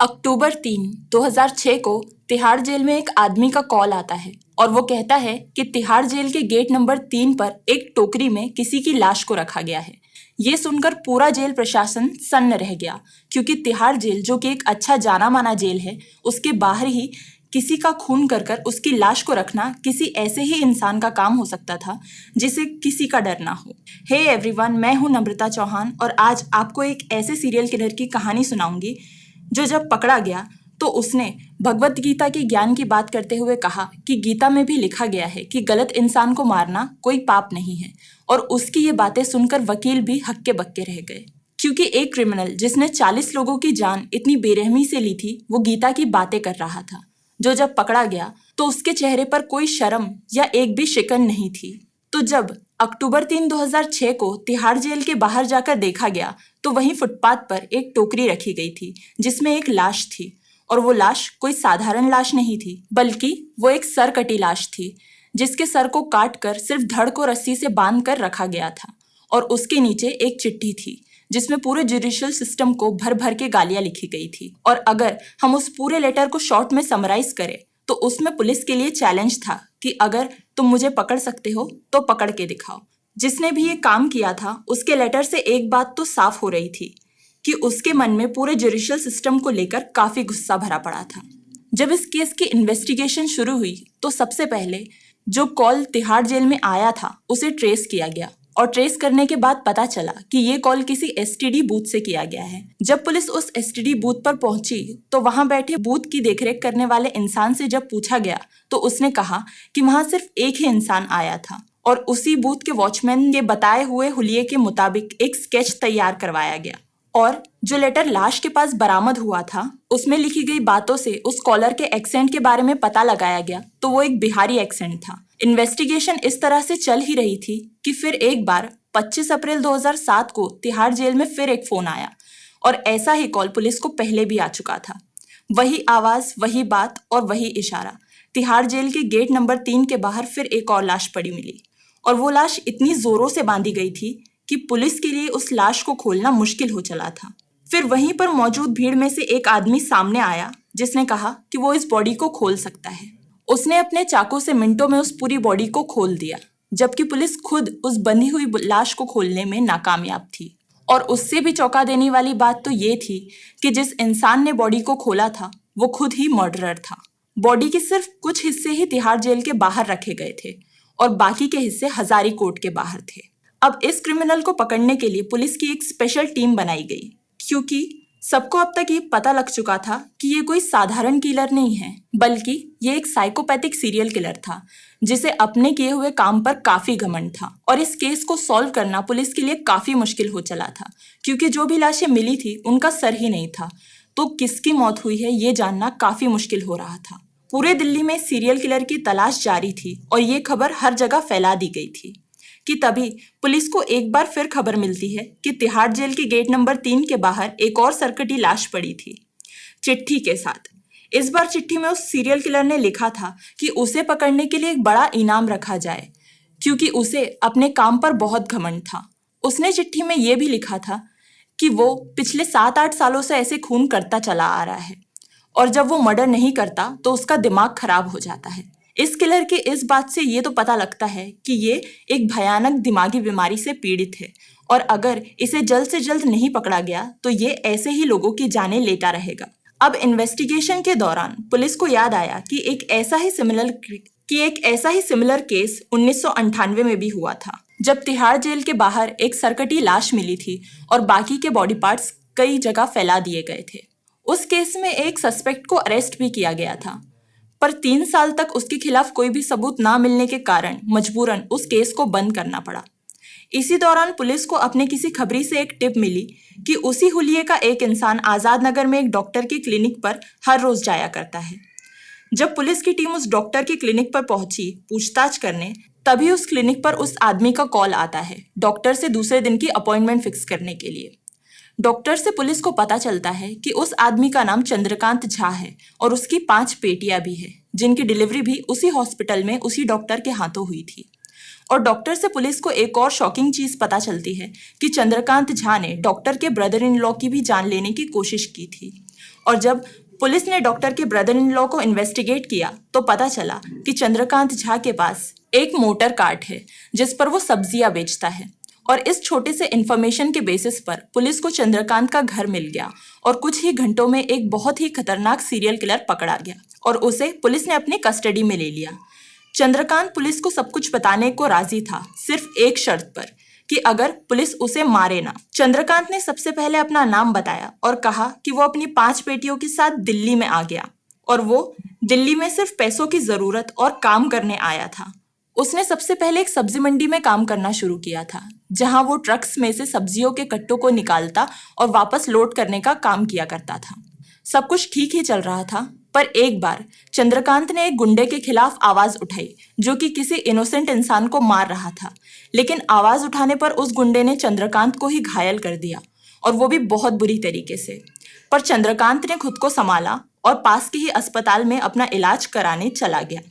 अक्टूबर 3, 2006 को तिहाड़ जेल में एक आदमी का कॉल आता है और वो कहता है कि तिहाड़ जेल के गेट नंबर 3 पर एक टोकरी में किसी की लाश को रखा गया है। ये सुनकर पूरा जेल प्रशासन सन्न रह गया, क्योंकि तिहाड़ जेल जो कि एक अच्छा जाना माना जेल है, उसके बाहर ही किसी का खून कर कर उसकी लाश को रखना किसी ऐसे ही इंसान का काम हो सकता था जिसे किसी का डर ना हो। हे एवरीवन, मैं हूँ नम्रता चौहान और आज आपको एक ऐसे सीरियल किलर की कहानी सुनाऊंगी जो जब पकड़ा गया तो उसने भगवत गीता के ज्ञान की बात करते हुए कहा कि गीता में भी लिखा गया है कि गलत इंसान को मारना कोई पाप नहीं है। और उसकी ये बातें सुनकर वकील भी हक्के बक्के रह गए, क्योंकि एक क्रिमिनल जिसने 40 लोगों की जान इतनी बेरहमी से ली थी वो गीता की बातें कर रहा था, जो जब पकड़ा गया तो उसके चेहरे पर कोई शर्म या एक भी शिकन नहीं थी। तो जब अक्टूबर 3, 2006 को तिहाड़ जेल के बाहर जाकर देखा गया तो वहीं फुटपाथ पर एक टोकरी रखी गई थी जिसमें एक लाश थी। और वो लाश कोई साधारण लाश नहीं थी, बल्कि वो एक सर कटी लाश थी जिसके सर को काट कर सिर्फ धड़ को रस्सी से बांध कर रखा गया था। और उसके नीचे एक चिट्ठी थी जिसमें पूरे जुडिशियल सिस्टम को भर भर के गालियां लिखी गई थी। और अगर हम उस पूरे लेटर को शॉर्ट में समराइज करें तो उसमें पुलिस के लिए चैलेंज था कि अगर तुम मुझे पकड़ सकते हो तो पकड़ के दिखाओ। जिसने भी ये काम किया था उसके लेटर से एक बात तो साफ हो रही थी कि उसके मन में पूरे जुडिशियल सिस्टम को लेकर काफी गुस्सा भरा पड़ा था। जब इस केस की इन्वेस्टिगेशन शुरू हुई तो सबसे पहले जो कॉल तिहाड़ जेल में आया था उसे ट्रेस किया गया और ट्रेस करने के बाद पता चला कि ये कॉल किसी एसटीडी बूथ से किया गया है। जब पुलिस उस एसटीडी बूथ पर पहुंची तो वहां बैठे बूथ की देखरेख करने वाले इंसान से जब पूछा गया तो उसने कहा कि वहां सिर्फ एक ही इंसान आया था और उसी बूथ के वॉचमैन के बताए हुए हुलिये के मुताबिक एक स्केच तैयार करवाया गया। और जो लेटर लाश के पास बरामद हुआ था उसमें लिखी गई बातों से उस कॉलर के एक्सेंट के बारे में पता लगाया गया तो वो एक बिहारी एक्सेंट था। इन्वेस्टिगेशन इस तरह से चल ही रही थी कि फिर एक बार 25 अप्रैल 2007 को तिहाड़ जेल में फिर एक फोन आया और ऐसा ही कॉल पुलिस को पहले भी आ चुका था। वही आवाज, वही बात और वही इशारा। तिहाड़ जेल के गेट नंबर 3 के बाहर फिर एक और लाश पड़ी मिली और वो लाश इतनी जोरों से बांधी गई थी कि पुलिस के लिए उस लाश को खोलना मुश्किल हो चला था। फिर वहीं पर मौजूद भीड़ में से एक आदमी सामने आया जिसने कहा कि वो इस बॉडी को खोल सकता है। उसने अपने चाकू से मिनटों में उस पूरी बॉडी को खोल दिया, जबकि पुलिस खुद उस बंधी हुई लाश को खोलने में नाकामयाब थी। और उससे भी चौंका देने वाली बात तो ये थी कि जिस इंसान ने बॉडी को खोला था वो खुद ही मर्डरर था। बॉडी के सिर्फ कुछ हिस्से ही तिहाड़ जेल के बाहर रखे गए थे और बाकी के हिस्से हजारी कोर्ट के बाहर थे। अब इस क्रिमिनल को पकड़ने के लिए पुलिस की एक स्पेशल टीम बनाई गई, क्योंकि सबको अब तक ये पता लग चुका था कि ये कोई साधारण किलर नहीं है, बल्कि ये एक साइकोपैथिक सीरियल किलर था जिसे अपने किए हुए काम पर काफी घमंड था। और इस केस को सॉल्व करना पुलिस के लिए काफी मुश्किल हो चला था, क्योंकि जो भी लाशें मिली थी उनका सर ही नहीं था, तो किसकी मौत हुई है ये जानना काफी मुश्किल हो रहा था। पूरे दिल्ली में सीरियल किलर की तलाश जारी थी और ये खबर हर जगह फैला दी गई थी कि तभी पुलिस को एक बार फिर खबर मिलती है कि तिहाड़ जेल के गेट नंबर 3 के बाहर एक और सरकटी लाश पड़ी थी, चिट्ठी के साथ। इस बार चिट्ठी में उस सीरियल किलर ने लिखा था कि उसे पकड़ने के लिए एक बड़ा इनाम रखा जाए, क्योंकि उसे अपने काम पर बहुत घमंड था। उसने चिट्ठी में यह भी लिखा था कि वो पिछले 7-8 सालों से ऐसे खून करता चला आ रहा है और जब वो मर्डर नहीं करता तो उसका दिमाग खराब हो जाता है। इस किलर के इस बात से ये तो पता लगता है कि ये एक भयानक दिमागी बीमारी से पीड़ित है और अगर इसे जल्द से जल्द नहीं पकड़ा गया तो ये ऐसे ही लोगों की जानें लेता रहेगा। अब इन्वेस्टिगेशन के दौरान पुलिस को याद आया कि एक ऐसा ही सिमिलर केस 1998 में भी हुआ था, जब तिहाड़ जेल के बाहर एक सरकटी लाश मिली थी और बाकी के बॉडी पार्ट्स कई जगह फैला दिए गए थे। उस केस में एक सस्पेक्ट को अरेस्ट भी किया गया था, पर 3 साल तक उसके खिलाफ कोई भी सबूत ना मिलने के कारण मजबूरन उस केस को बंद करना पड़ा। इसी दौरान पुलिस को अपने किसी खबरी से एक टिप मिली कि उसी हुलिये का एक इंसान आजाद नगर में एक डॉक्टर के क्लिनिक पर हर रोज जाया करता है। जब पुलिस की टीम उस डॉक्टर के क्लिनिक पर पहुंची पूछताछ करने, तभी उस क्लिनिक पर उस आदमी का कॉल आता है डॉक्टर से दूसरे दिन की अपॉइंटमेंट फिक्स करने के लिए। डॉक्टर से पुलिस को पता चलता है कि उस आदमी का नाम चंद्रकांत झा है और उसकी 5 बेटियां भी है, जिनकी डिलीवरी भी उसी हॉस्पिटल में उसी डॉक्टर के हाथों हुई थी। और डॉक्टर से पुलिस को एक और शॉकिंग चीज पता चलती है कि चंद्रकांत झा ने डॉक्टर के ब्रदर इन लॉ की भी जान लेने की कोशिश की थी और जब पुलिस ने डॉक्टर के ब्रदर इन लॉ को इन्वेस्टिगेट किया तो पता चला कि चंद्रकांत झा के पास एक मोटर कार्ट है जिस पर वो सब्जियां बेचता है। और इस छोटे से इंफॉर्मेशन के बेसिस पर पुलिस को चंद्रकांत का घर मिल गया और कुछ ही घंटों में एक बहुत ही खतरनाक सीरियल किलर पकड़ा गया और उसे पुलिस ने अपनी कस्टडी में ले लिया। चंद्रकांत पुलिस को सब कुछ बताने को राजी था, सिर्फ एक शर्त पर कि अगर पुलिस उसे मारे ना। चंद्रकांत ने सबसे पहले अपना नाम बताया और कहा कि वो अपनी 5 बेटियों के साथ दिल्ली में आ गया और वो दिल्ली में सिर्फ पैसों की जरूरत और काम करने आया था। उसने सबसे पहले एक सब्जी मंडी में काम करना शुरू किया था, जहां वो ट्रक्स में से सब्जियों के कट्टों को निकालता और वापस लोड करने का काम किया करता था। सब कुछ ठीक ही चल रहा था, पर एक बार चंद्रकांत ने एक गुंडे के खिलाफ आवाज उठाई जो कि किसी इनोसेंट इंसान को मार रहा था। लेकिन आवाज उठाने पर उस गुंडे ने चंद्रकांत को ही घायल कर दिया और वो भी बहुत बुरी तरीके से। पर चंद्रकांत ने खुद को संभाला और पास के ही अस्पताल में अपना इलाज कराने चला गया।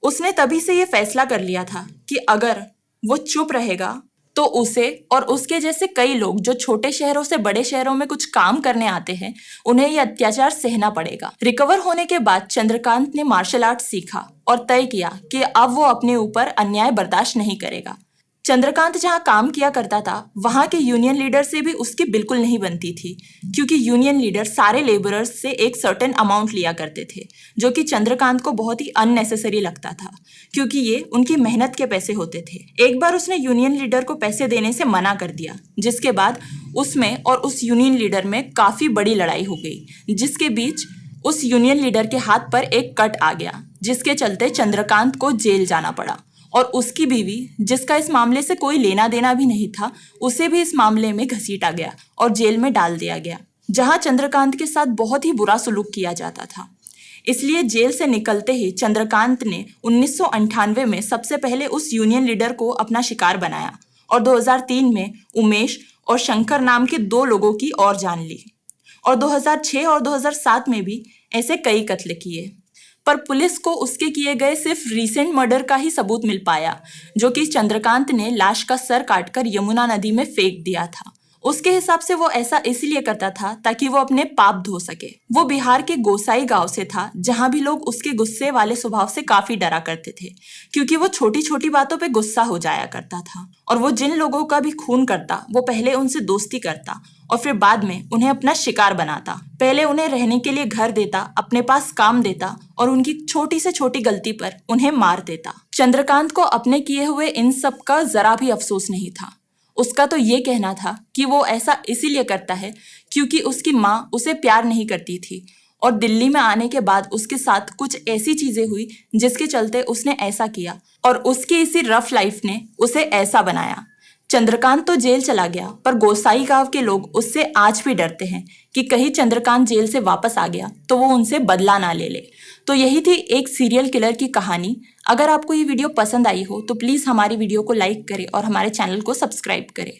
उसने तभी से ये फैसला कर लिया था कि अगर वो चुप रहेगा तो उसे और उसके जैसे कई लोग जो छोटे शहरों से बड़े शहरों में कुछ काम करने आते हैं, उन्हें ये अत्याचार सहना पड़ेगा। रिकवर होने के बाद चंद्रकांत ने मार्शल आर्ट सीखा और तय किया कि अब वो अपने ऊपर अन्याय बर्दाश्त नहीं करेगा। चंद्रकांत जहाँ काम किया करता था वहाँ के यूनियन लीडर से भी उसकी बिल्कुल नहीं बनती थी, क्योंकि यूनियन लीडर सारे लेबरर्स से एक सर्टेन अमाउंट लिया करते थे, जो कि चंद्रकांत को बहुत ही अननेसेसरी लगता था क्योंकि ये उनकी मेहनत के पैसे होते थे। एक बार उसने यूनियन लीडर को पैसे देने से मना कर दिया, जिसके बाद उसमें और उस यूनियन लीडर में काफ़ी बड़ी लड़ाई हो गई, जिसके बीच उस यूनियन लीडर के हाथ पर एक कट आ गया, जिसके चलते चंद्रकांत को जेल जाना पड़ा। और उसकी बीवी, जिसका इस मामले से कोई लेना देना भी नहीं था, उसे भी इस मामले में घसीटा गया और जेल में डाल दिया गया, जहां चंद्रकांत के साथ बहुत ही बुरा सलूक किया जाता था। इसलिए जेल से निकलते ही चंद्रकांत ने 1998 में सबसे पहले उस यूनियन लीडर को अपना शिकार बनाया और 2003 में उमेश और शंकर नाम के 2 लोगों की और जान ली और 2006 और 2007 में भी ऐसे कई कत्ल किए। पर पुलिस को उसके किए गए सिर्फ रीसेंट मर्डर का ही सबूत मिल पाया, जो कि चंद्रकांत ने लाश का सर काटकर यमुना नदी में फेंक दिया था। उसके हिसाब से वो ऐसा इसलिए करता था ताकि वो अपने पाप धो सके। वो बिहार के गोसाई गांव से था, जहां भी लोग उसके गुस्से वाले स्वभाव से काफी डरा करते थे, क्योंकि वो छोटी छोटी बातों पे गुस्सा हो जाया करता था। और वो जिन लोगों का भी खून करता, वो पहले उनसे दोस्ती करता और फिर बाद में उन्हें अपना शिकार बनाता। पहले उन्हें रहने के लिए घर देता, अपने पास काम देता और उनकी छोटी से छोटी गलती पर उन्हें मार देता। चंद्रकांत को अपने किए हुए इन सब का जरा भी अफसोस नहीं था। उसका तो ये कहना था कि वो ऐसा इसीलिए करता है क्योंकि उसकी माँ उसे प्यार नहीं करती थी और दिल्ली में आने के बाद उसके साथ कुछ ऐसी चीजें हुई जिसके चलते उसने ऐसा किया और उसकी इसी रफ लाइफ ने उसे ऐसा बनाया। चंद्रकांत तो जेल चला गया, पर गोसाई गांव के लोग उससे आज भी डरते हैं कि कहीं चंद्रकांत जेल से वापस आ गया तो वो उनसे बदला ना ले ले। तो यही थी एक सीरियल किलर की कहानी। अगर आपको ये वीडियो पसंद आई हो तो प्लीज़ हमारी वीडियो को लाइक करें और हमारे चैनल को सब्सक्राइब करें।